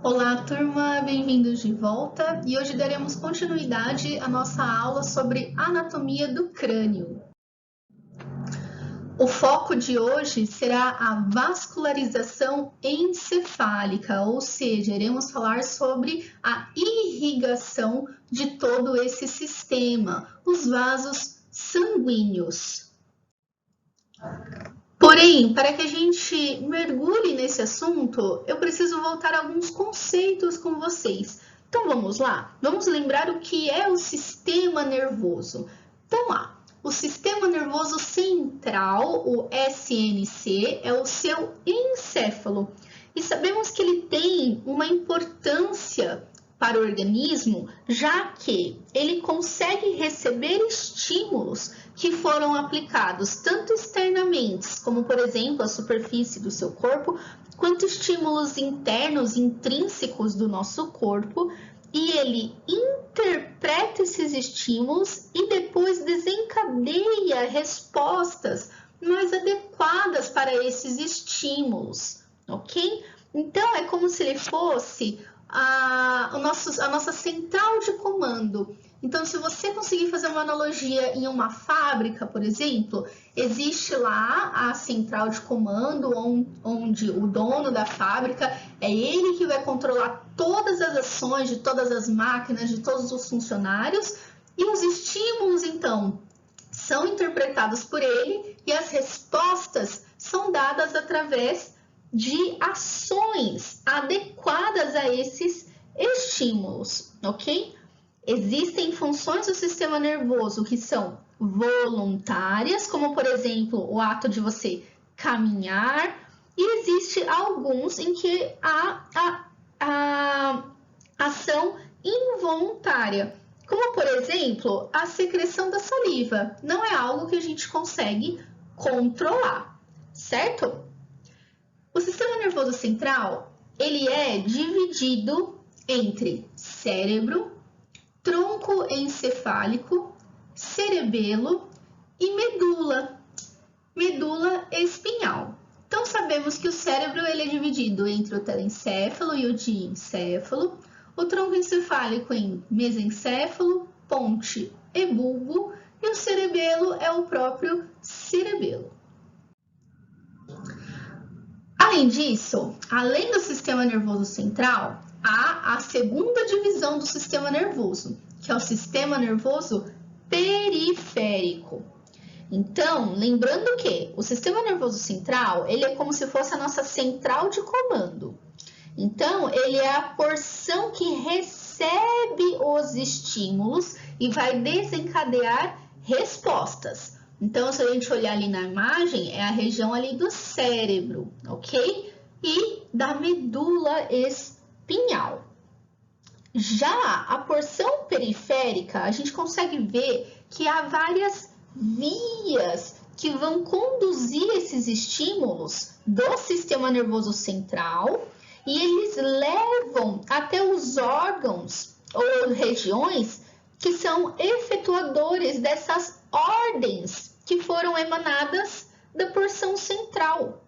Olá, turma, bem-vindos de volta e hoje daremos continuidade à nossa aula sobre anatomia do crânio. O foco de hoje será a vascularização encefálica, ou seja, iremos falar sobre a irrigação de todo esse sistema, os vasos sanguíneos. Porém, para que a gente mergulhe nesse assunto, eu preciso voltar a alguns conceitos com vocês. Então vamos lá? Vamos lembrar o que é o sistema nervoso. Então lá, o sistema nervoso central, o SNC, é o seu encéfalo. E sabemos que ele tem uma importância para o organismo, já que ele consegue receber estímulos que foram aplicados tanto externamente, como por exemplo a superfície do seu corpo, quanto estímulos internos, intrínsecos do nosso corpo, e ele interpreta esses estímulos e depois desencadeia respostas mais adequadas para esses estímulos, ok? Então é como se ele fosse a nossa central de comando. Então, se você conseguir fazer uma analogia em uma fábrica, por exemplo, existe lá a central de comando, onde o dono da fábrica é ele que vai controlar todas as ações de todas as máquinas, de todos os funcionários, e os estímulos, então, são interpretados por ele e as respostas são dadas através de ações adequadas a esses estímulos, ok? Existem funções do sistema nervoso que são voluntárias, como por exemplo o ato de você caminhar, e existe alguns em que há a ação involuntária, como por exemplo a secreção da saliva. Não é algo que a gente consegue controlar, certo? O sistema nervoso central, ele é dividido entre cérebro, tronco encefálico, cerebelo e medula espinhal. Então, sabemos que o cérebro ele é dividido entre o telencéfalo e o diencéfalo, o tronco encefálico em mesencéfalo, ponte e bulbo, e o cerebelo é o próprio cerebelo. Além disso, além do sistema nervoso central, há a segunda divisão do sistema nervoso, que é o sistema nervoso periférico. Então, lembrando que o sistema nervoso central, ele é como se fosse a nossa central de comando. Então, ele é a porção que recebe os estímulos e vai desencadear respostas. Então, se a gente olhar ali na imagem, é a região ali do cérebro, ok? E da medula espinhal. Já a porção periférica, a gente consegue ver que há várias vias que vão conduzir esses estímulos do sistema nervoso central e eles levam até os órgãos ou regiões que são efetuadores dessas ordens que foram emanadas da porção central.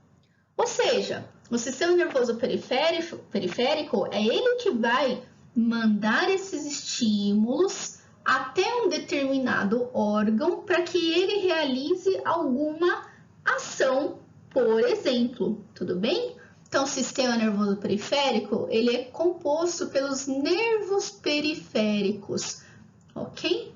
Ou seja, o sistema nervoso periférico é ele que vai mandar esses estímulos até um determinado órgão para que ele realize alguma ação, por exemplo, tudo bem? Então, o sistema nervoso periférico, ele é composto pelos nervos periféricos, ok?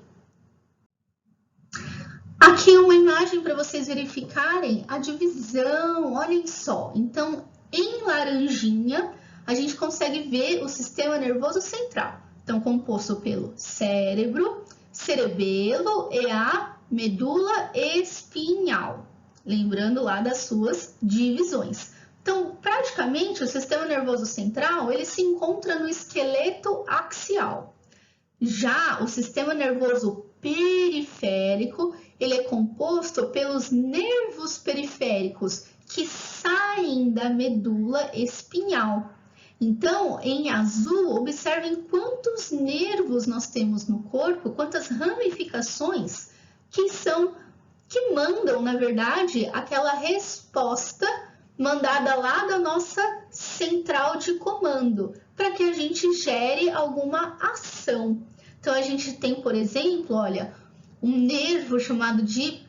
Aqui uma imagem para vocês verificarem a divisão, olhem só. Então, em laranjinha, a gente consegue ver o sistema nervoso central. Então, composto pelo cérebro, cerebelo e a medula espinhal. Lembrando lá das suas divisões. Então, praticamente, o sistema nervoso central, ele se encontra no esqueleto axial. Já o sistema nervoso periférico, ele é composto pelos nervos periféricos que saem da medula espinhal. Então, em azul, observem quantos nervos nós temos no corpo, quantas ramificações que mandam, na verdade, aquela resposta mandada lá da nossa central de comando, para que a gente gere alguma ação. Então, a gente tem, por exemplo, olha, um nervo chamado de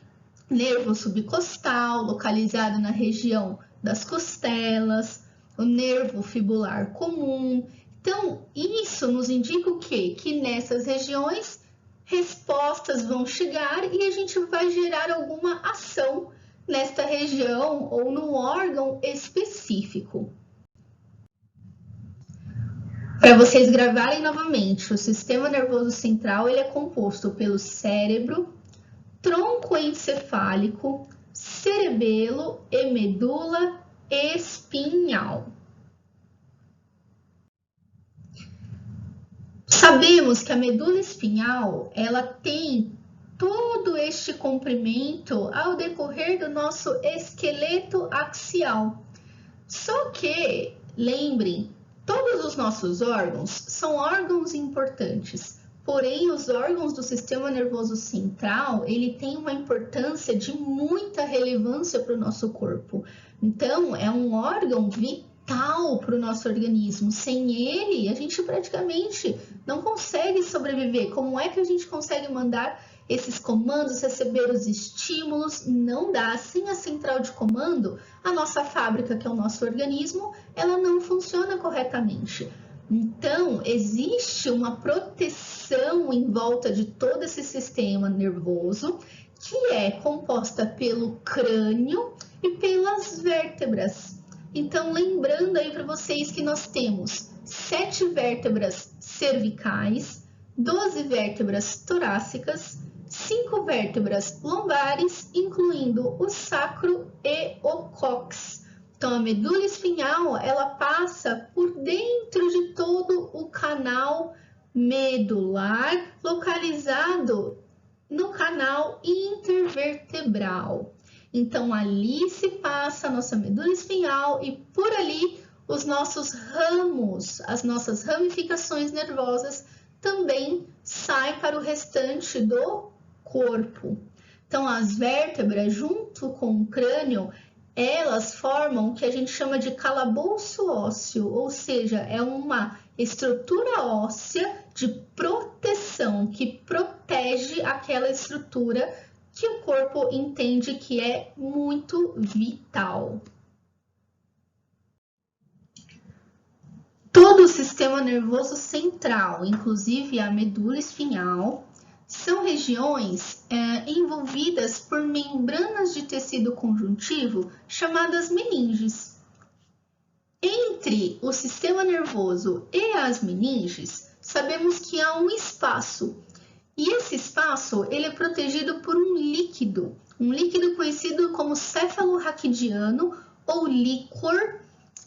nervo subcostal, localizado na região das costelas, o nervo fibular comum. Então, isso nos indica o quê? Que nessas regiões, respostas vão chegar e a gente vai gerar alguma ação nesta região ou no órgão específico. Para vocês gravarem novamente, o sistema nervoso central ele é composto pelo cérebro, tronco encefálico, cerebelo e medula espinhal. Sabemos que a medula espinhal, ela tem todo este comprimento ao decorrer do nosso esqueleto axial. Só que, lembrem, todos os nossos órgãos são órgãos importantes, porém os órgãos do sistema nervoso central, ele tem uma importância de muita relevância para o nosso corpo. Então, é um órgão vital para o nosso organismo. Sem ele, a gente praticamente não consegue sobreviver. Como é que a gente consegue mandar esses comandos, receber os estímulos? Não dá. Sem a central de comando, a nossa fábrica, que é o nosso organismo, ela não funciona corretamente. Então, existe uma proteção em volta de todo esse sistema nervoso, que é composta pelo crânio e pelas vértebras. Então, lembrando aí para vocês que nós temos 7 vértebras cervicais, 12 vértebras torácicas, 5 vértebras lombares, incluindo o sacro e o cóccix. Então, a medula espinhal, ela passa por dentro de todo o canal medular, localizado no canal intervertebral. Então, ali se passa a nossa medula espinhal e por ali os nossos ramos, as nossas ramificações nervosas também saem para o restante do corpo. Então, as vértebras, junto com o crânio, elas formam o que a gente chama de calabouço ósseo, ou seja, é uma estrutura óssea de proteção que protege aquela estrutura que o corpo entende que é muito vital. Todo o sistema nervoso central, inclusive a medula espinhal, são regiões envolvidas por membranas de tecido conjuntivo chamadas meninges. Entre o sistema nervoso e as meninges, sabemos que há um espaço. E esse espaço ele é protegido por um líquido conhecido como céfalo raquidiano ou líquor,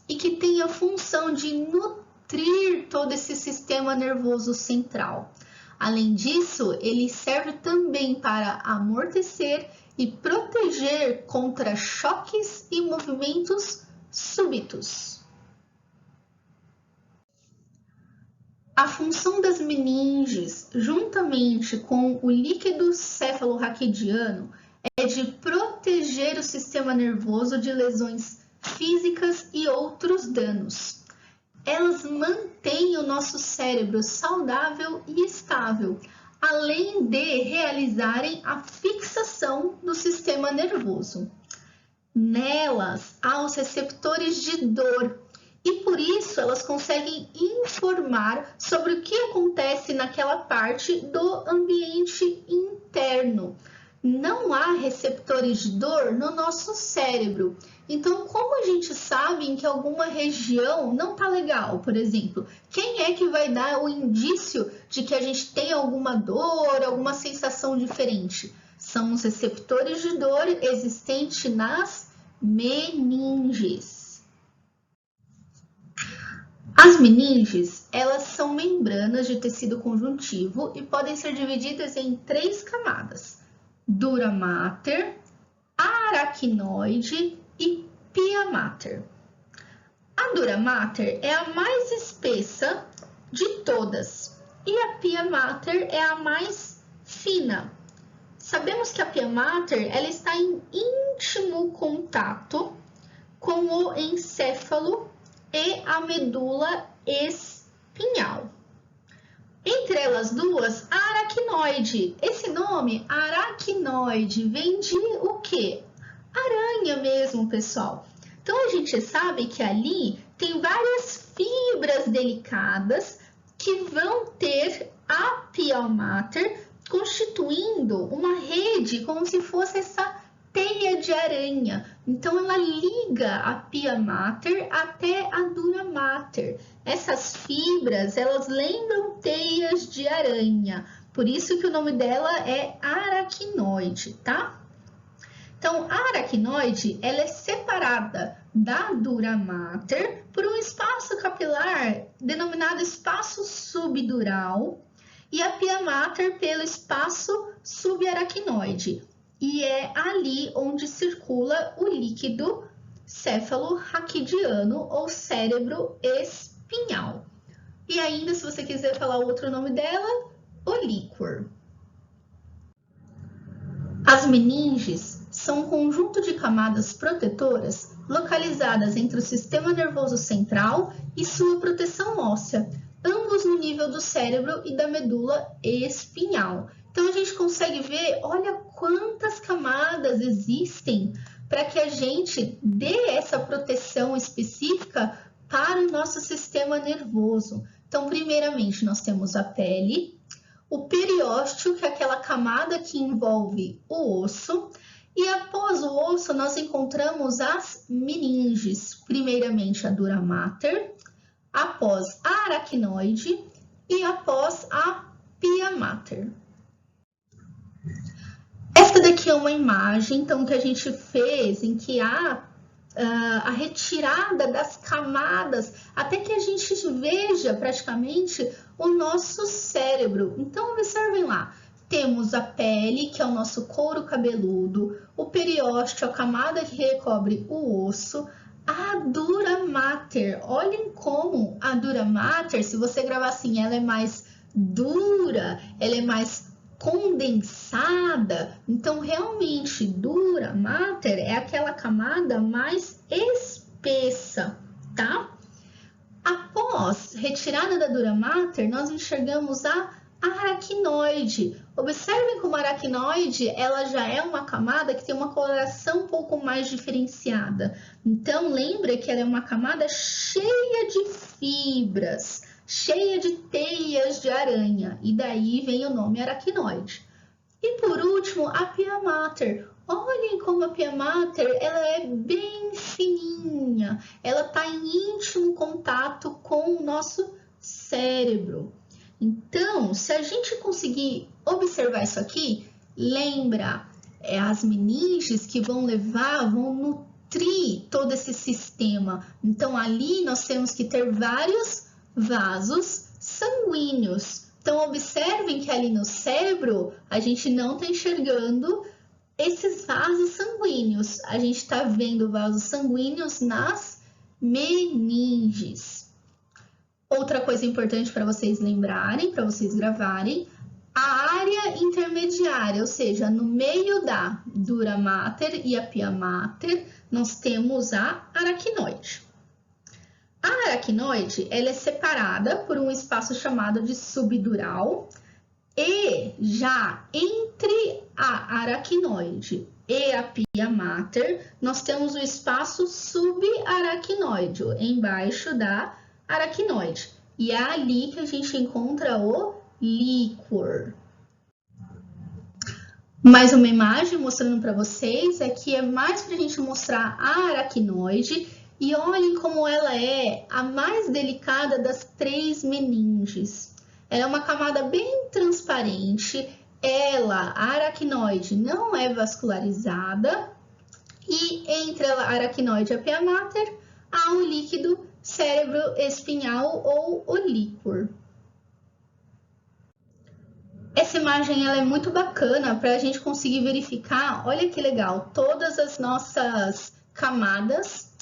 e que tem a função de nutrir todo esse sistema nervoso central. Além disso, ele serve também para amortecer e proteger contra choques e movimentos súbitos. A função das meninges, juntamente com o líquido céfalo-raquidiano, é de proteger o sistema nervoso de lesões físicas e outros danos. Elas mantêm o nosso cérebro saudável e estável, além de realizarem a fixação do sistema nervoso. Nelas há os receptores de dor, e por isso elas conseguem informar sobre o que acontece naquela parte do ambiente interno. Não há receptores de dor no nosso cérebro. Então, como a gente sabe em que alguma região não está legal, por exemplo, quem é que vai dar o indício de que a gente tem alguma dor, alguma sensação diferente? São os receptores de dor existentes nas meninges. As meninges, elas são membranas de tecido conjuntivo e podem ser divididas em 3 camadas: dura mater, aracnoide e pia mater. A dura mater é a mais espessa de todas e a pia mater é a mais fina. Sabemos que a pia mater ela está em íntimo contato com o encéfalo e a medula espinhal. Entre elas duas, a aracnoide. Esse nome, aracnoide, vem de o quê? Aranha mesmo, pessoal. Então, a gente sabe que ali tem várias fibras delicadas que vão ter a pia mater constituindo uma rede como se fosse essa teia de aranha. Então, ela liga a pia mater até a dura mater. Essas fibras, elas lembram teias de aranha. Por isso que o nome dela é aracnoide, tá? Então, a aracnoide, ela é separada da dura mater por um espaço capilar denominado espaço subdural e a pia mater pelo espaço subaracnoide. E é ali onde circula o líquido céfalo-raquidiano ou cérebro espinhal. E ainda, se você quiser falar outro nome dela, o líquor. As meninges são um conjunto de camadas protetoras localizadas entre o sistema nervoso central e sua proteção óssea, ambos no nível do cérebro e da medula espinhal. Então, a gente consegue ver, olha quantas camadas existem para que a gente dê essa proteção específica para o nosso sistema nervoso. Então, primeiramente, nós temos a pele, o periósteo, que é aquela camada que envolve o osso, e após o osso, nós encontramos as meninges, primeiramente a dura mater, após a aracnoide e após a pia mater. Esta daqui é uma imagem, então, que a gente fez em que há a retirada das camadas, até que a gente veja praticamente o nosso cérebro. Então, observem lá, temos a pele, que é o nosso couro cabeludo, o periósteo, a camada que recobre o osso, a dura mater. Olhem como a dura mater, se você gravar assim, ela é mais dura, ela é mais condensada. Então, realmente, dura mater é aquela camada mais espessa, tá? Após retirada da dura mater, nós enxergamos a aracnoide. Observem como a aracnoide, ela já é uma camada que tem uma coloração um pouco mais diferenciada. Então, lembra que ela é uma camada cheia de fibras, cheia de teias de aranha, e daí vem o nome aracnoide. E por último, a pia mater. Olhem como a pia mater, ela é bem fininha, ela está em íntimo contato com o nosso cérebro. Então, se a gente conseguir observar isso aqui, lembra, as meninges que vão nutrir todo esse sistema. Então, ali nós temos que ter vários vasos sanguíneos. Então, observem que ali no cérebro, a gente não está enxergando esses vasos sanguíneos. A gente está vendo vasos sanguíneos nas meninges. Outra coisa importante para vocês lembrarem, para vocês gravarem, a área intermediária, ou seja, no meio da dura mater e a pia mater, nós temos a aracnoide. A aracnoide, ela é separada por um espaço chamado de subdural e já entre a aracnoide e a pia mater, nós temos o espaço subaracnoide, embaixo da aracnoide. E é ali que a gente encontra o líquor. Mais uma imagem mostrando para vocês, aqui é mais para a gente mostrar a aracnoide. E olhem como ela é a mais delicada das 3 meninges. Ela é uma camada bem transparente, a aracnoide não é vascularizada, e entre a aracnoide e a pia mater há o líquido cérebro espinhal ou o líquor. Essa imagem ela é muito bacana para a gente conseguir verificar, olha que legal, todas as nossas camadas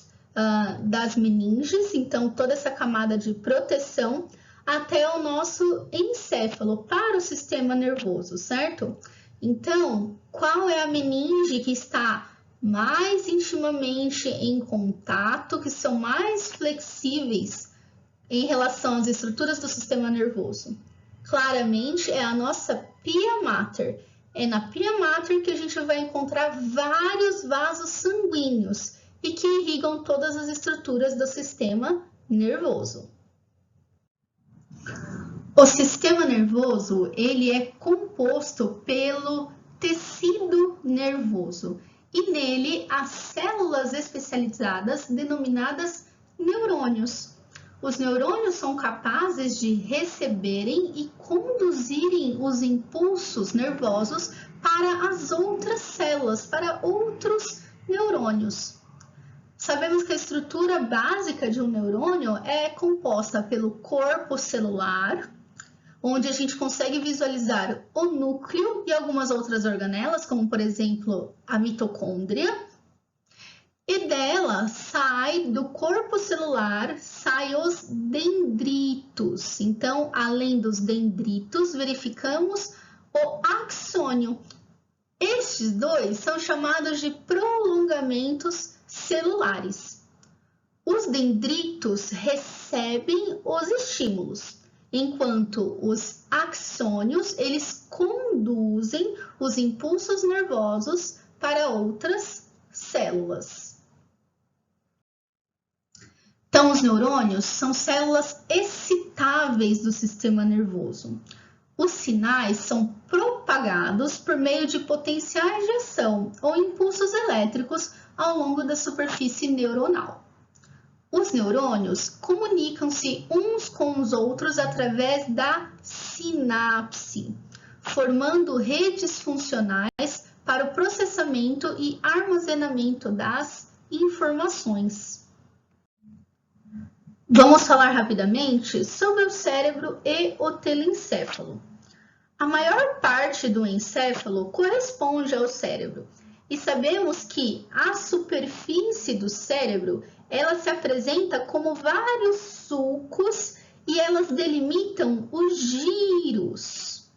das meninges, então toda essa camada de proteção até o nosso encéfalo para o sistema nervoso, certo? Então, qual é a meninge que está mais intimamente em contato, que são mais flexíveis em relação às estruturas do sistema nervoso. Claramente é a nossa pia mater. É na pia mater que a gente vai encontrar vários vasos sanguíneos e que irrigam todas as estruturas do sistema nervoso. O sistema nervoso, ele é composto pelo tecido nervoso e nele há células especializadas denominadas neurônios. Os neurônios são capazes de receberem e conduzirem os impulsos nervosos para as outras células, para outros neurônios. Sabemos que a estrutura básica de um neurônio é composta pelo corpo celular, onde a gente consegue visualizar o núcleo e algumas outras organelas, como por exemplo a mitocôndria. E dela do corpo celular, saem os dendritos. Então, além dos dendritos, verificamos o axônio. Estes dois são chamados de prolongamentos celulares. Os dendritos recebem os estímulos, enquanto os axônios, eles conduzem os impulsos nervosos para outras células. Então, os neurônios são células excitáveis do sistema nervoso. Os sinais são propagados por meio de potenciais de ação ou impulsos elétricos ao longo da superfície neuronal. Os neurônios comunicam-se uns com os outros através da sinapse, formando redes funcionais para o processamento e armazenamento das informações. Vamos falar rapidamente sobre o cérebro e o telencéfalo. A maior parte do encéfalo corresponde ao cérebro e sabemos que a superfície do cérebro ela se apresenta como vários sulcos e elas delimitam os giros.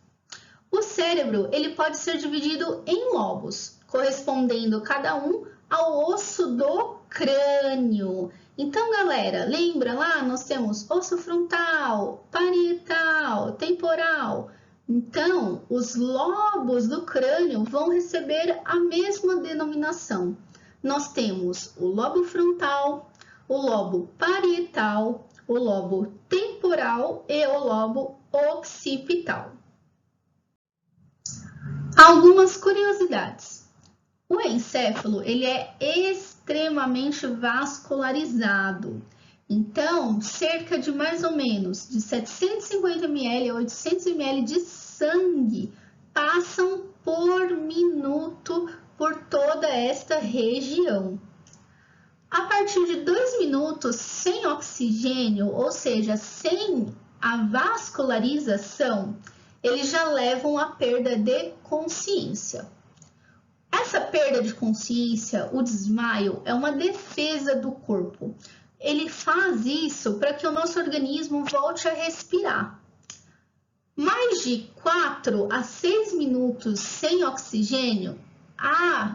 O cérebro ele pode ser dividido em lobos, correspondendo cada um ao osso do crânio. Então, galera, lembra lá? Nós temos osso frontal, parietal, temporal. Então, os lobos do crânio vão receber a mesma denominação. Nós temos o lobo frontal, o lobo parietal, o lobo temporal e o lobo occipital. Algumas curiosidades. O encéfalo ele é extremamente vascularizado. Então, cerca de mais ou menos de 750 ml a 800 ml de sangue passam por minuto por toda esta região. A partir de 2 minutos sem oxigênio, ou seja, sem a vascularização, eles já levam à perda de consciência. Essa perda de consciência, o desmaio, é uma defesa do corpo. Ele faz isso para que o nosso organismo volte a respirar. Mais de 4 a 6 minutos sem oxigênio,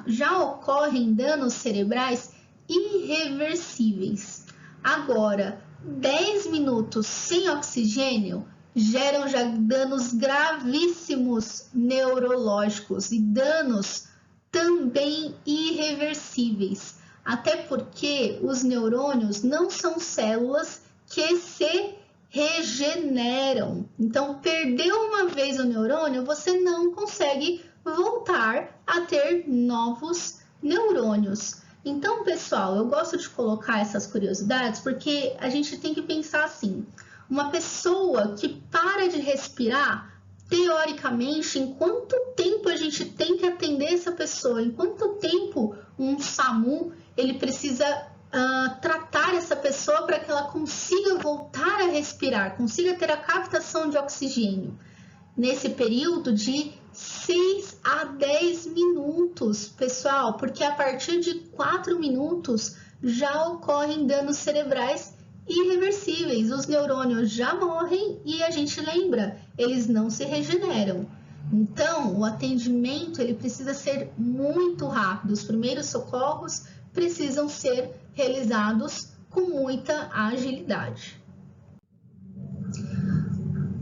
já ocorrem danos cerebrais irreversíveis. Agora, 10 minutos sem oxigênio geram já danos gravíssimos neurológicos e danos também irreversíveis, até porque os neurônios não são células que se regeneram. Então, perdeu uma vez o neurônio, você não consegue voltar a ter novos neurônios. Então, pessoal, eu gosto de colocar essas curiosidades porque a gente tem que pensar assim, uma pessoa que para de respirar, teoricamente, em quanto tempo a gente tem que atender essa pessoa? Em quanto tempo um SAMU ele precisa tratar essa pessoa para que ela consiga voltar a respirar, consiga ter a captação de oxigênio? Nesse período de 6 a 10 minutos, pessoal, porque a partir de 4 minutos já ocorrem danos cerebrais irreversíveis, os neurônios já morrem e a gente lembra, eles não se regeneram. Então, o atendimento ele precisa ser muito rápido. Os primeiros socorros precisam ser realizados com muita agilidade.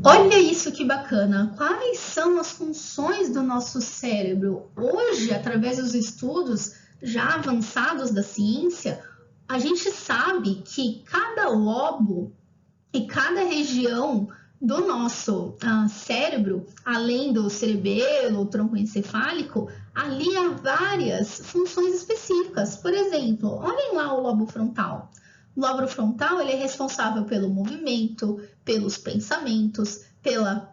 Olha isso que bacana! Quais são as funções do nosso cérebro? Hoje, através dos estudos já avançados da ciência, a gente sabe que cada lobo e cada região do nosso cérebro, além do cerebelo, o tronco encefálico, ali há várias funções específicas. Por exemplo, olhem lá o lobo frontal. O lobo frontal ele é responsável pelo movimento, pelos pensamentos,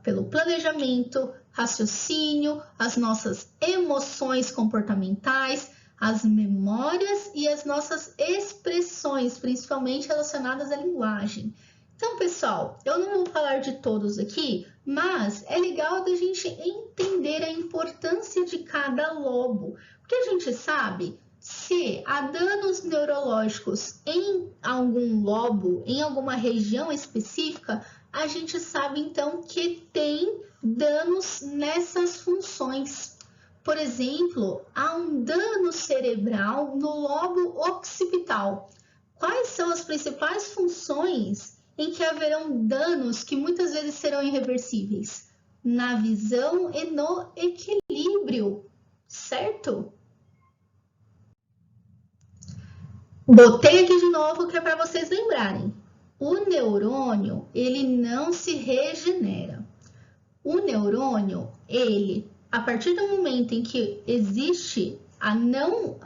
pelo planejamento, raciocínio, as nossas emoções comportamentais, as memórias e as nossas expressões, principalmente relacionadas à linguagem. Então, pessoal, eu não vou falar de todos aqui, mas é legal da gente entender a importância de cada lobo, porque a gente sabe se há danos neurológicos em algum lobo, em alguma região específica, a gente sabe então que tem danos nessas funções. Por exemplo, há um dano cerebral no lobo occipital. Quais são as principais funções em que haverão danos que muitas vezes serão irreversíveis? Na visão e no equilíbrio, certo? Botei aqui de novo que é para vocês lembrarem. O neurônio, ele não se regenera. O neurônio, ele, a partir do momento em que existe a não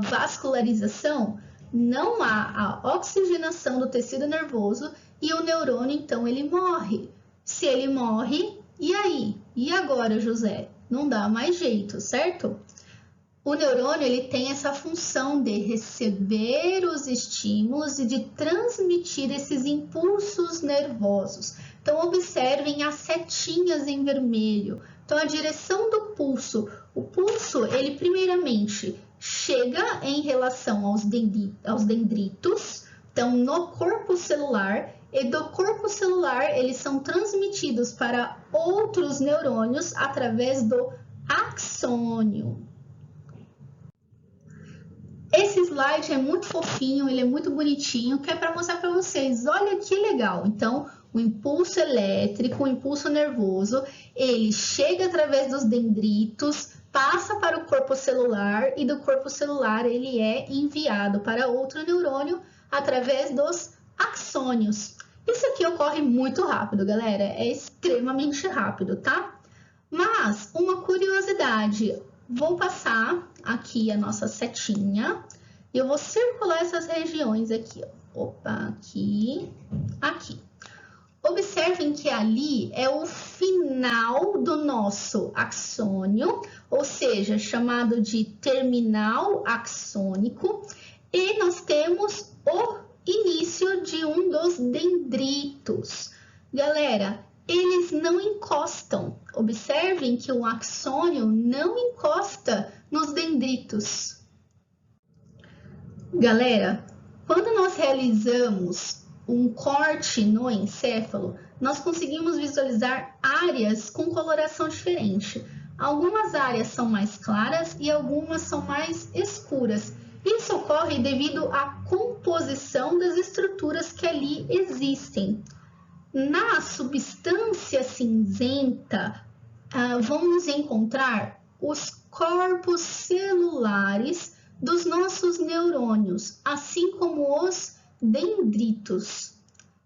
vascularização, não há a oxigenação do tecido nervoso e o neurônio, então, ele morre. Se ele morre, e aí? E agora, José? Não dá mais jeito, certo? O neurônio ele tem essa função de receber os estímulos e de transmitir esses impulsos nervosos. Então, observem as setinhas em vermelho. Então, a direção do pulso. O pulso, ele primeiramente chega em relação aos dendritos, então no corpo celular, e do corpo celular eles são transmitidos para outros neurônios através do axônio. Esse slide é muito fofinho, ele é muito bonitinho, que é para mostrar para vocês, olha que legal. Então, o impulso elétrico, o impulso nervoso, ele chega através dos dendritos, passa para o corpo celular e do corpo celular ele é enviado para outro neurônio através dos axônios. Isso aqui ocorre muito rápido, galera, é extremamente rápido, tá? Mas, uma curiosidade, vou passar aqui a nossa setinha e eu vou circular essas regiões aqui, ó. Opa, aqui, aqui. Observem que ali é o final do nosso axônio, ou seja, chamado de terminal axônico, e nós temos o início de um dos dendritos. Galera, eles não encostam. Observem que o axônio não encosta nos dendritos. Galera, quando nós realizamos um corte no encéfalo, nós conseguimos visualizar áreas com coloração diferente. Algumas áreas são mais claras e algumas são mais escuras. Isso ocorre devido à composição das estruturas que ali existem. Na substância cinzenta, vamos encontrar os corpos celulares dos nossos neurônios, assim como os dendritos.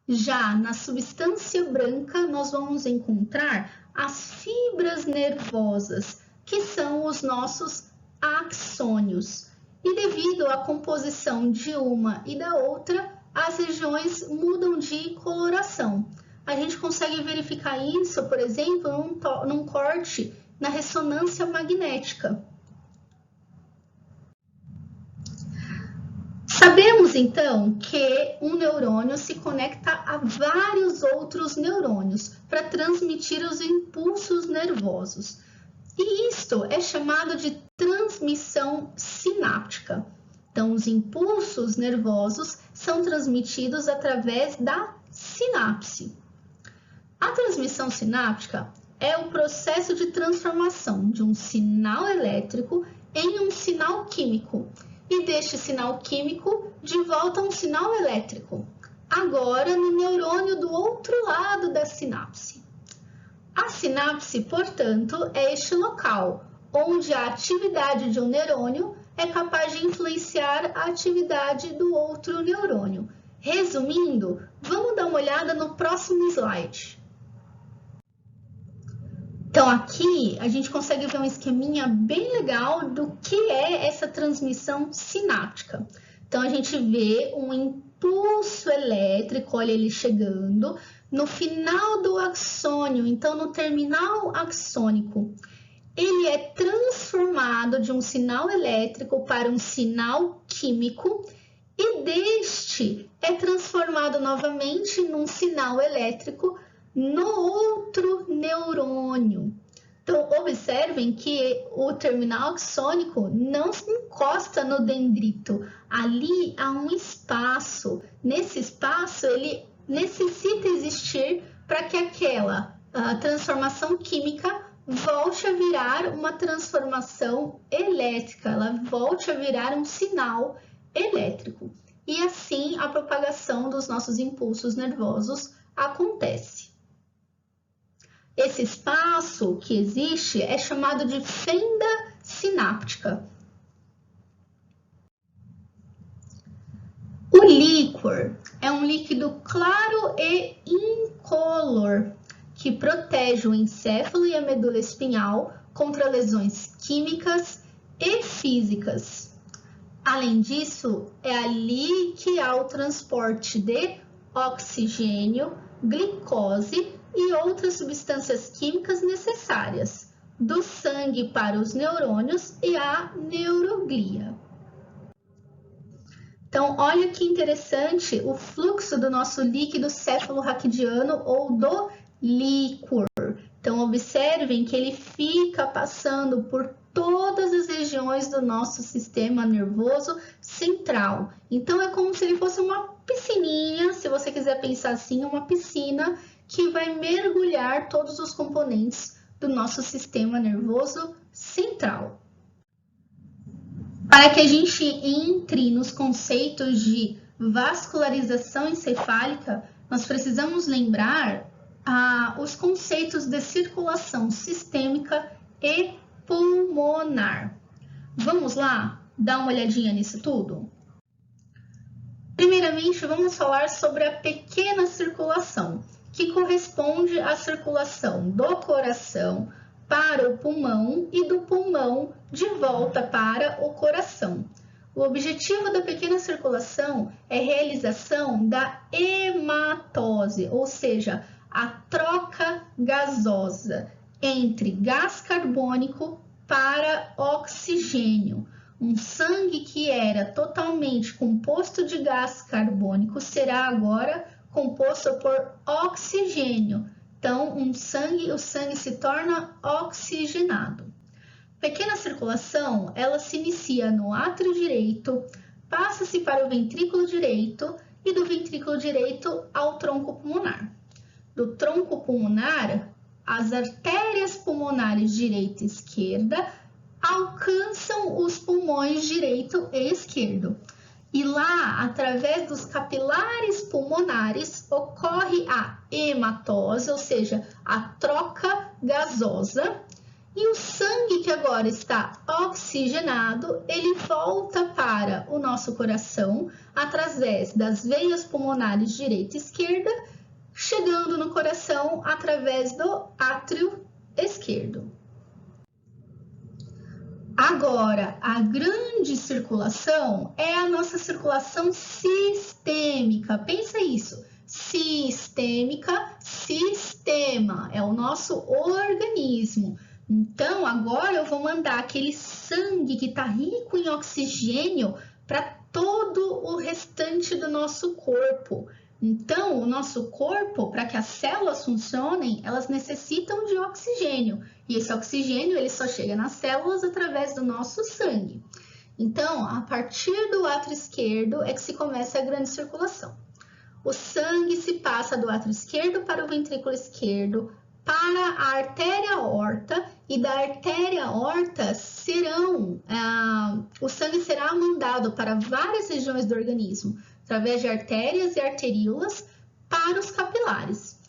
Já na substância branca, nós vamos encontrar as fibras nervosas, que são os nossos axônios. E devido à composição de uma e da outra, as regiões mudam de coloração. A gente consegue verificar isso, por exemplo, num corte na ressonância magnética. Sabemos, então, que um neurônio se conecta a vários outros neurônios para transmitir os impulsos nervosos. E isto é chamado de transmissão sináptica. Então, os impulsos nervosos são transmitidos através da sinapse. A transmissão sináptica é o processo de transformação de um sinal elétrico em um sinal químico e deste sinal químico de volta a um sinal elétrico, agora no neurônio do outro lado da sinapse. A sinapse, portanto, é este local onde a atividade de um neurônio é capaz de influenciar a atividade do outro neurônio. Resumindo, vamos dar uma olhada no próximo slide. Então, aqui a gente consegue ver um esqueminha bem legal do que é essa transmissão sináptica. Então, a gente vê um impulso elétrico, olha ele chegando, no final do axônio, então no terminal axônico. Ele é transformado de um sinal elétrico para um sinal químico e deste é transformado novamente num sinal elétrico no outro neurônio. Então, observem que o terminal axônico não se encosta no dendrito. Ali há um espaço. Nesse espaço, ele necessita existir para que aquela transformação química volte a virar uma transformação elétrica, ela volte a virar um sinal elétrico. E assim a propagação dos nossos impulsos nervosos acontece. Esse espaço que existe é chamado de fenda sináptica. O líquor é um líquido claro e incolor que protege o encéfalo e a medula espinhal contra lesões químicas e físicas. Além disso, é ali que há o transporte de oxigênio, glicose e outras substâncias químicas necessárias do sangue para os neurônios e a neuroglia. Então, olha que interessante o fluxo do nosso líquido céfalo-raquidiano ou do líquor. Então, observem que ele fica passando por todas as regiões do nosso sistema nervoso central. Então, é como se ele fosse uma piscininha, se você quiser pensar assim, uma piscina que vai mergulhar todos os componentes do nosso sistema nervoso central. Para que a gente entre nos conceitos de vascularização encefálica, nós precisamos lembrar os conceitos de circulação sistêmica e pulmonar. Vamos lá dar uma olhadinha nisso tudo? Primeiramente, vamos falar sobre a pequena circulação, que corresponde à circulação do coração para o pulmão e do pulmão de volta para o coração. O objetivo da pequena circulação é a realização da hematose, ou seja, a troca gasosa entre gás carbônico para oxigênio. Um sangue que era totalmente composto de gás carbônico será agora composto por oxigênio. Então, o sangue se torna oxigenado. Pequena circulação, ela se inicia no átrio direito, passa-se para o ventrículo direito e do ventrículo direito ao tronco pulmonar. Do tronco pulmonar, as artérias pulmonares direita e esquerda alcançam os pulmões direito e esquerdo. E lá, através dos capilares pulmonares, ocorre a hematose, ou seja, a troca gasosa. E o sangue que agora está oxigenado, ele volta para o nosso coração através das veias pulmonares direita e esquerda, chegando no coração através do átrio esquerdo. Agora, a grande circulação é a nossa circulação sistêmica. Pensa isso. Sistêmica, sistema, é o nosso organismo. Então, agora eu vou mandar aquele sangue que está rico em oxigênio para todo o restante do nosso corpo. Então, o nosso corpo, para que as células funcionem, elas necessitam de oxigênio. E esse oxigênio, ele só chega nas células através do nosso sangue. Então, a partir do átrio esquerdo é que se começa a grande circulação. O sangue se passa do átrio esquerdo para o ventrículo esquerdo, para a artéria aorta, e da artéria aorta o sangue será mandado para várias regiões do organismo, através de artérias e arteríolas, para os capilares.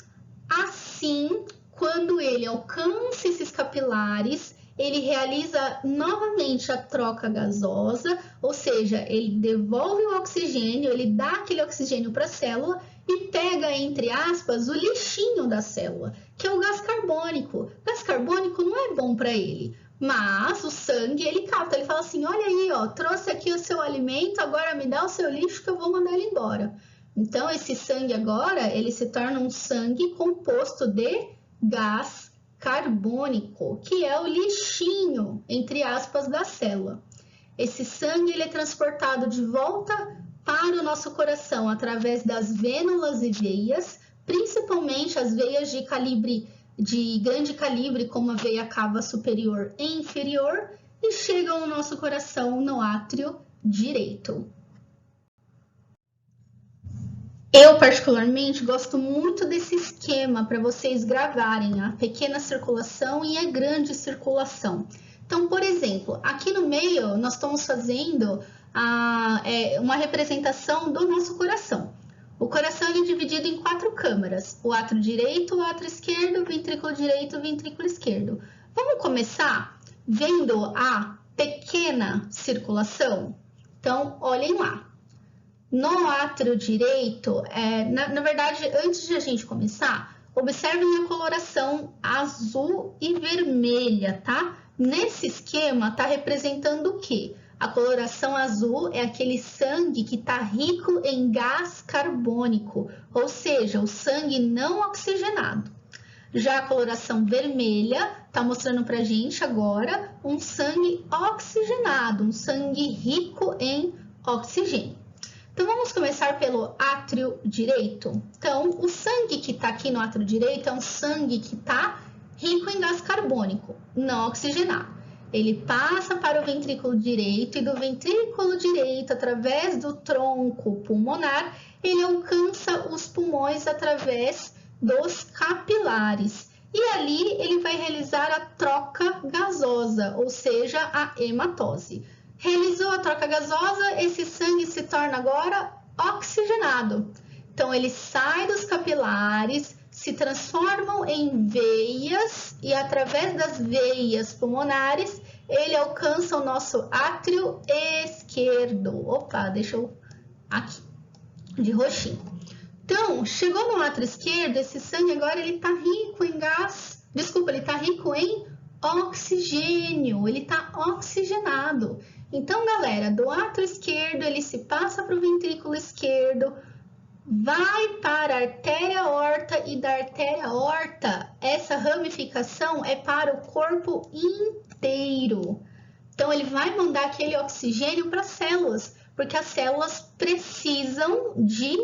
Assim, quando ele alcança esses capilares, ele realiza novamente a troca gasosa, ou seja, ele devolve o oxigênio, ele dá aquele oxigênio para a célula e pega, entre aspas, o lixinho da célula, que é o gás carbônico. O gás carbônico não é bom para ele, mas o sangue, ele capta, ele fala assim, olha aí, ó, trouxe aqui o seu alimento, agora me dá o seu lixo que eu vou mandar ele embora. Então, esse sangue agora, ele se torna um sangue composto de gás carbônico, que é o lixinho, entre aspas, da célula. Esse sangue, ele é transportado de volta para o nosso coração através das vênulas e veias, principalmente as veias de grande calibre, como a veia cava superior e inferior, e chegam ao nosso coração no átrio direito. Eu, particularmente, gosto muito desse esquema para vocês gravarem a pequena circulação e a grande circulação. Então, por exemplo, aqui no meio nós estamos fazendo uma representação do nosso coração. O coração é dividido em 4 câmaras, o átrio direito, o átrio esquerdo, o ventrículo direito e o ventrículo esquerdo. Vamos começar vendo a pequena circulação? Então, olhem lá. No átrio direito, na verdade, antes de a gente começar, observem a coloração azul e vermelha, tá? Nesse esquema, tá representando o quê? A coloração azul é aquele sangue que está rico em gás carbônico, ou seja, o sangue não oxigenado. Já a coloração vermelha está mostrando para a gente agora um sangue oxigenado, um sangue rico em oxigênio. Então, vamos começar pelo átrio direito. Então, o sangue que está aqui no átrio direito é um sangue que está rico em gás carbônico, não oxigenado. Ele passa para o ventrículo direito e do ventrículo direito, através do tronco pulmonar, ele alcança os pulmões através dos capilares. E ali ele vai realizar a troca gasosa, ou seja, a hematose. Realizou a troca gasosa, esse sangue se torna agora oxigenado. Então, ele sai dos capilares, se transformam em veias e através das veias pulmonares, ele alcança o nosso átrio esquerdo. Opa, deixa eu aqui, de roxinho. Então, chegou no átrio esquerdo, esse sangue agora ele tá rico em gás, ele tá rico em oxigênio, ele tá oxigenado. Então, galera, do átrio esquerdo, ele se passa para o ventrículo esquerdo, vai para a artéria aorta e da artéria aorta, essa ramificação é para o corpo inteiro. Então, ele vai mandar aquele oxigênio para as células, porque as células precisam de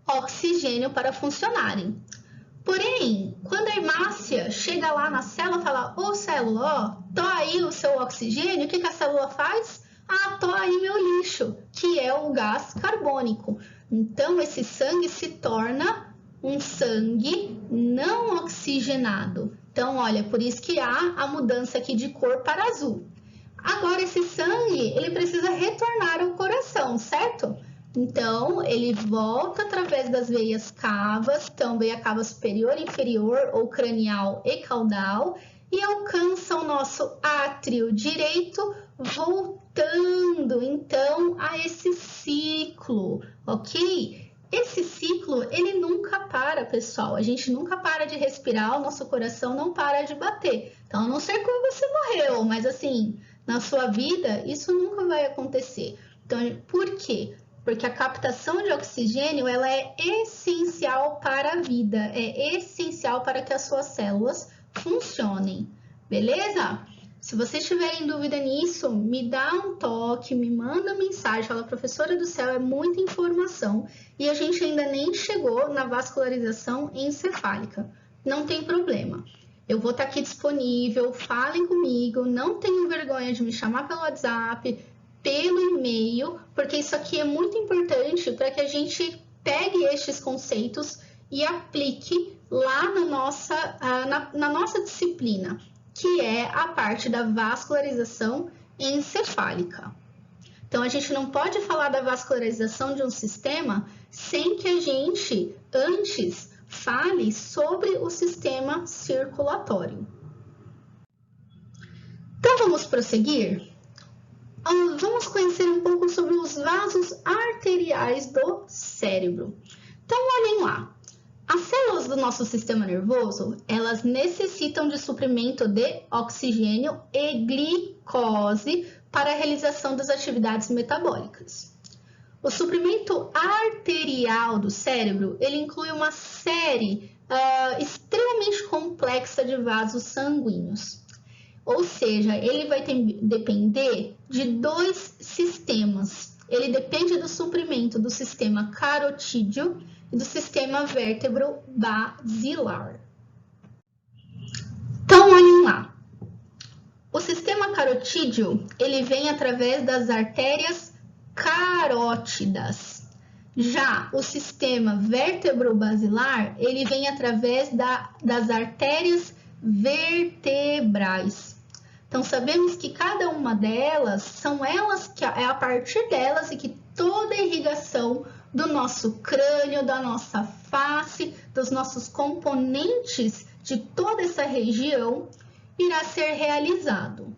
oxigênio para funcionarem. Porém, quando a hemácia chega lá na célula e fala, ô célula, ó, tô aí o seu oxigênio, o que a célula faz? Ah, tô aí meu lixo, que é o gás carbônico. Então, esse sangue se torna um sangue não oxigenado. Então, olha, por isso que há a mudança aqui de cor para azul. Agora, esse sangue, ele precisa retornar ao coração, certo? Então, ele volta através das veias cavas, então veia cava superior e inferior, ou cranial e caudal, e alcança o nosso átrio direito, voltando, então, a esse ciclo, ok? Esse ciclo, ele nunca para, pessoal. A gente nunca para de respirar, o nosso coração não para de bater. Então, a não ser que você morreu, mas assim, na sua vida, isso nunca vai acontecer. Então, por quê? Porque a captação de oxigênio, ela é essencial para a vida, é essencial para que as suas células funcionem, beleza? Se vocês tiverem dúvida nisso, me dá um toque, me manda mensagem, fala, professora do céu, é muita informação e a gente ainda nem chegou na vascularização encefálica. Não tem problema. Eu vou estar aqui disponível, falem comigo, não tenham vergonha de me chamar pelo WhatsApp, pelo e-mail, porque isso aqui é muito importante para que a gente pegue estes conceitos e aplique lá no na nossa disciplina, que é a parte da vascularização encefálica. Então, a gente não pode falar da vascularização de um sistema sem que a gente, antes, fale sobre o sistema circulatório. Então, vamos prosseguir? Vamos conhecer um pouco sobre os vasos arteriais do cérebro. Então, olhem lá. As células do nosso sistema nervoso, elas necessitam de suprimento de oxigênio e glicose para a realização das atividades metabólicas. O suprimento arterial do cérebro, ele inclui uma série extremamente complexa de vasos sanguíneos. Ou seja, ele vai depender de dois sistemas. Ele depende do suprimento do sistema carotídeo e do sistema vértebro-basilar. Então, olhem lá. O sistema carotídeo, ele vem através das artérias carótidas. Já o sistema vértebro-basilar, ele vem através das artérias vertebrais. Então, sabemos que cada uma delas, são elas que é a partir delas e que toda a irrigação do nosso crânio, da nossa face, dos nossos componentes de toda essa região irá ser realizado.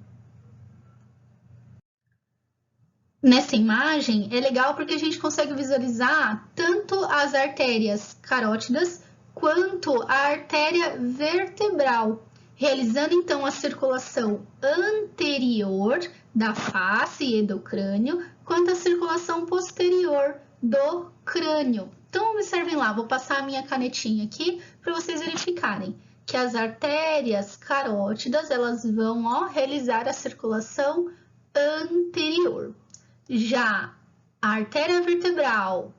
Nessa imagem é legal porque a gente consegue visualizar tanto as artérias carótidas quanto a artéria vertebral, realizando então a circulação anterior da face e do crânio, quanto a circulação posterior do crânio. Então, observem lá, vou passar a minha canetinha aqui para vocês verificarem que as artérias carótidas, elas vão realizar a circulação anterior. Já a artéria vertebral,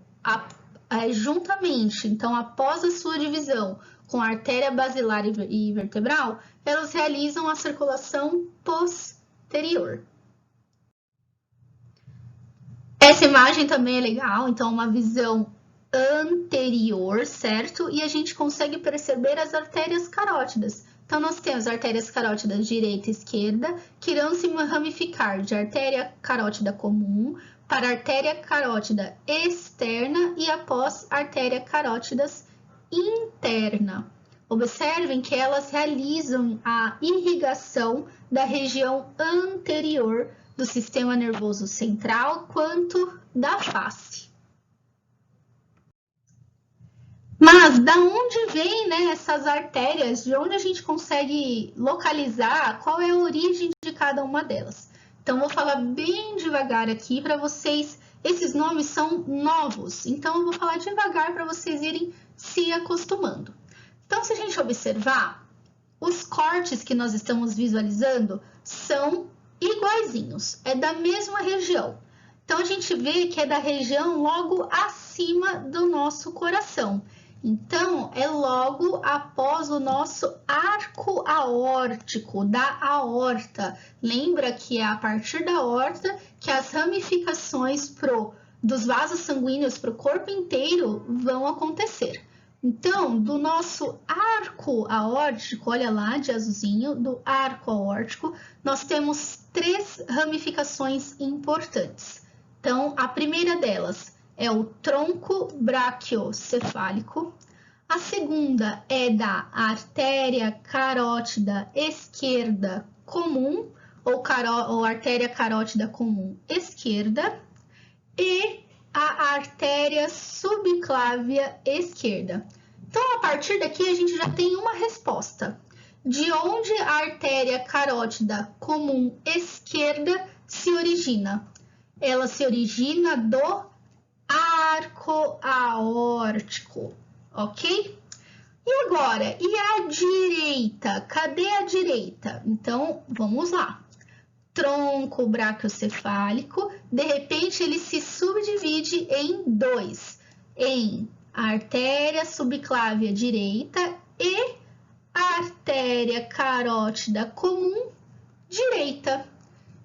juntamente, então, após a sua divisão com a artéria basilar e vertebral, elas realizam a circulação posterior. Essa imagem também é legal, então, uma visão anterior, certo? E a gente consegue perceber as artérias carótidas. Então, nós temos artérias carótidas direita e esquerda, que irão se ramificar de artéria carótida comum para artéria carótida externa e após artéria carótidas interna. Observem que elas realizam a irrigação da região anterior do sistema nervoso central quanto da face. Mas da onde vêm, né, essas artérias? De onde a gente consegue localizar qual é a origem de cada uma delas? Então, vou falar bem devagar aqui para vocês. Esses nomes são novos, então eu vou falar devagar para vocês irem se acostumando. Então, se a gente observar, os cortes que nós estamos visualizando são iguaizinhos, é da mesma região. Então, a gente vê que é da região logo acima do nosso coração. Então, é logo após o nosso arco aórtico, da aorta. Lembra que é a partir da aorta que as ramificações dos vasos sanguíneos para o corpo inteiro vão acontecer. Então, do nosso arco aórtico, olha lá, de azulzinho, do arco aórtico, nós temos 3 ramificações importantes. Então, a primeira delas é o tronco braquiocefálico. A segunda é da artéria carótida esquerda comum, ou artéria carótida comum esquerda, e a artéria subclávia esquerda. Então, a partir daqui, a gente já tem uma resposta. De onde a artéria carótida comum esquerda se origina? Ela se origina do arco aórtico, ok? E agora, e a direita? Cadê a direita? Então, vamos lá. Tronco braquiocefálico, de repente ele se subdivide em 2, em artéria subclávia direita e artéria carótida comum direita.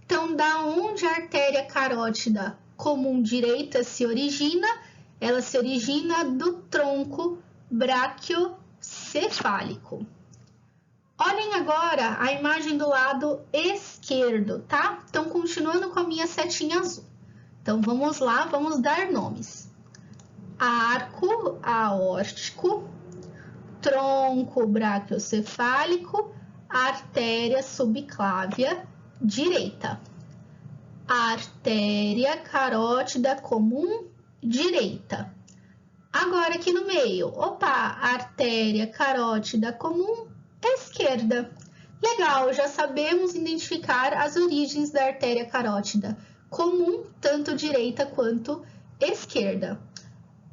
Então, da onde a artéria carótida comum direita se origina? Ela se origina do tronco braquiocefálico. cefálico. Olhem agora a imagem do lado esquerdo, tá? Então, continuando com a minha setinha azul. Então, vamos lá, vamos dar nomes. Arco aórtico, tronco braquiocefálico, artéria subclávia direita. Artéria carótida comum direita. Agora aqui no meio, opa, artéria carótida comum esquerda. Legal, já sabemos identificar as origens da artéria carótida comum, tanto direita quanto esquerda.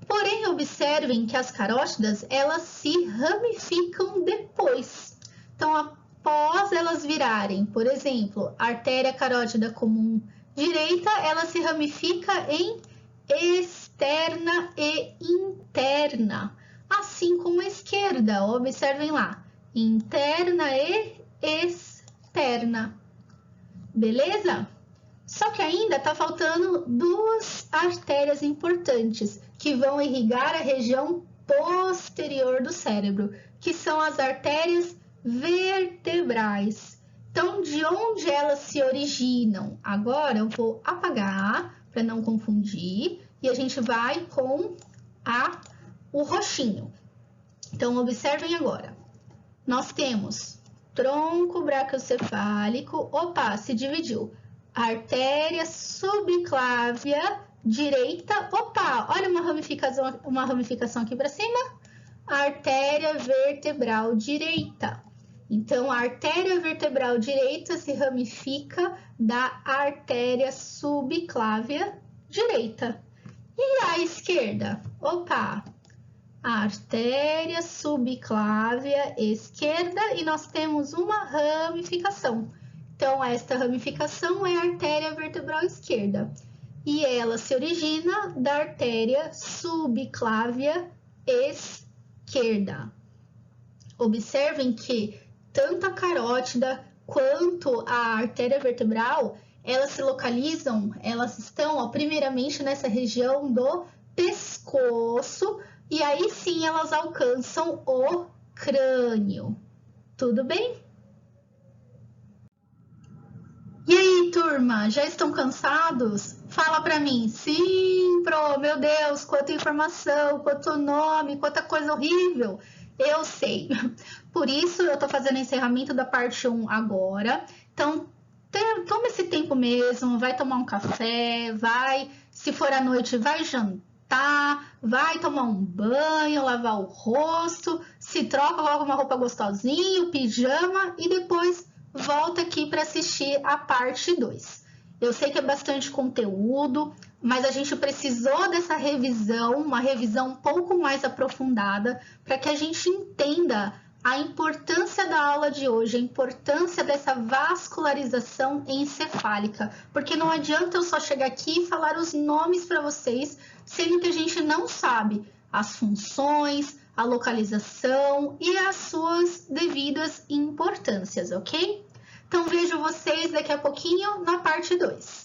Porém, observem que as carótidas, elas se ramificam depois. Então, após elas virarem, por exemplo, artéria carótida comum direita, ela se ramifica em externa e interna, assim como a esquerda, observem lá, interna e externa, beleza? Só que ainda está faltando duas artérias importantes que vão irrigar a região posterior do cérebro, que são as artérias vertebrais. Então, de onde elas se originam? Agora eu vou apagar para não confundir e a gente vai com o roxinho. Então, observem agora. Nós temos tronco braquiocefálico, opa, se dividiu. Artéria subclávia direita, opa, olha uma ramificação aqui para cima. Artéria vertebral direita. Então, a artéria vertebral direita se ramifica da artéria subclávia direita. E a esquerda? Opa! Artéria subclávia esquerda e nós temos uma ramificação. Então, esta ramificação é a artéria vertebral esquerda. E ela se origina da artéria subclávia esquerda. Observem que tanto a carótida quanto a artéria vertebral, elas se localizam, elas estão, ó, primeiramente nessa região do pescoço, e aí sim elas alcançam o crânio. Tudo bem? E aí, turma, já estão cansados? Fala pra mim. Sim, pro, meu Deus, quanta informação, quanto nome, quanta coisa horrível. Eu sei. Por isso, eu tô fazendo o encerramento da parte 1 agora. Então, toma esse tempo mesmo, vai tomar um café, vai, se for à noite, vai jantar, vai tomar um banho, lavar o rosto, se troca, coloca uma roupa gostosinha, o pijama e depois volta aqui para assistir a parte 2. Eu sei que é bastante conteúdo, mas a gente precisou dessa revisão, uma revisão um pouco mais aprofundada, para que a gente entenda a importância da aula de hoje, a importância dessa vascularização encefálica, porque não adianta eu só chegar aqui e falar os nomes para vocês, sendo que a gente não sabe as funções, a localização e as suas devidas importâncias, ok? Então, vejo vocês daqui a pouquinho na parte 2.